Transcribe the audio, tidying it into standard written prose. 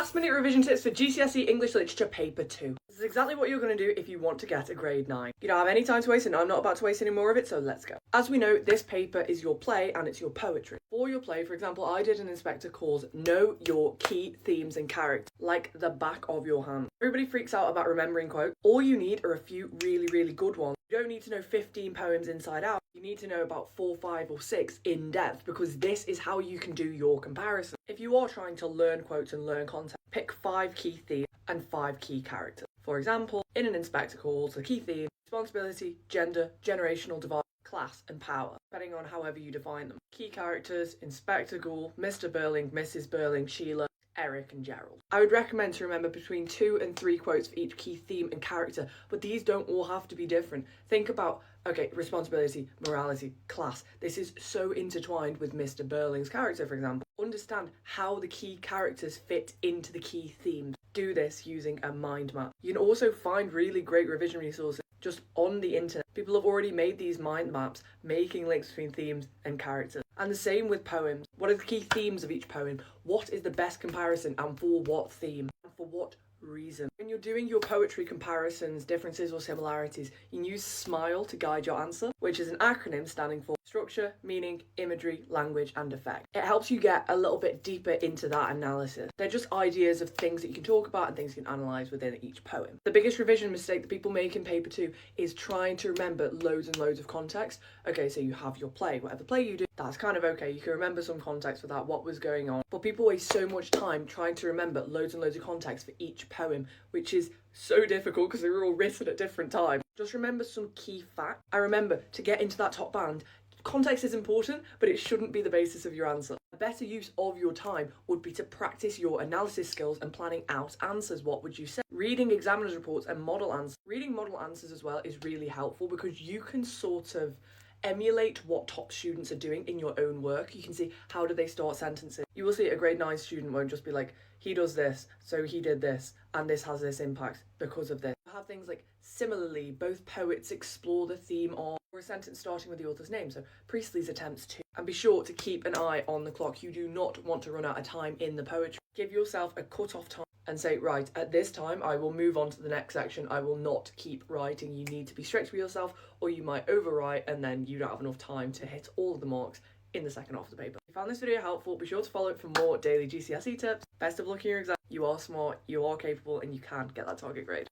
Last minute revision tips for GCSE English Literature Paper 2. This is exactly what you're going to do if you want to get a grade 9. You don't have any time to waste and I'm not about to waste any more of it, so let's go. As we know, this paper is your play and it's your poetry. For your play, for example, I did an Inspector Calls Know Your Key Themes and Characters, like the back of your hand. Everybody freaks out about remembering quotes. All you need are a few really good ones. You don't need to know 15 poems inside out. You need to know about 4, 5 or 6 in depth, because this is how you can do your comparison. If you are trying to learn quotes and learn content, pick 5 key themes and 5 key characters. For example, in an Inspector Calls, the key theme: responsibility, gender, generational divide, class and power, depending on however you define them. Key characters: Inspector Gould, Mr. Burling, Mrs. Burling, Sheila, Eric and Gerald. I would recommend to remember between 2 and 3 quotes for each key theme and character, but these don't all have to be different. Think about, okay, responsibility, morality, class. This is so intertwined with Mr. Burling's character, for example. Understand how the key characters fit into the key themes. Do this using a mind map. You can also find really great revision resources just on the internet. People have already made these mind maps, making links between themes and characters. And the same with poems. What are the key themes of each poem? What is the best comparison and for what theme? And for what reason? When you're doing your poetry comparisons, differences or similarities, you can use SMILE to guide your answer, which is an acronym standing for structure, meaning, imagery, language and effect. It helps you get a little bit deeper into that analysis. They're just ideas of things that you can talk about and things you can analyse within each poem. The biggest revision mistake that people make in paper 2 is trying to remember loads and loads of context. Okay, so you have your play, whatever play you do, that's kind of okay. You can remember some context for that, what was going on. But people waste so much time trying to remember loads and loads of context for each poem, which is so difficult because they were all written at different times. Just remember some key facts. I remember, to get into that top band, context is important, but it shouldn't be the basis of your answer. A better use of your time would be to practice your analysis skills and planning out answers. What would you say? Reading examiners' reports and model answers. Reading model answers as well is really helpful because you can sort of emulate what top students are doing in your own work. You can see, how do they start sentences? You will see a grade 9 student won't just be like, he does this, so he did this, and this has this impact because of this. Have things like, similarly, both poets explore the theme of, or a sentence starting with the author's name, so Priestley's attempts to. And be sure to keep an eye on the clock. You do not want to run out of time in the poetry. Give yourself a cut-off time and say, right, at this time I will move on to the next section. I will not keep writing. You need to be strict with yourself or you might overwrite and then you don't have enough time to hit all of the marks in the second half of the paper. If you found this video helpful, be sure to follow it for more daily GCSE tips. Best of luck in your exam. You are smart, you are capable, and you can get that target grade.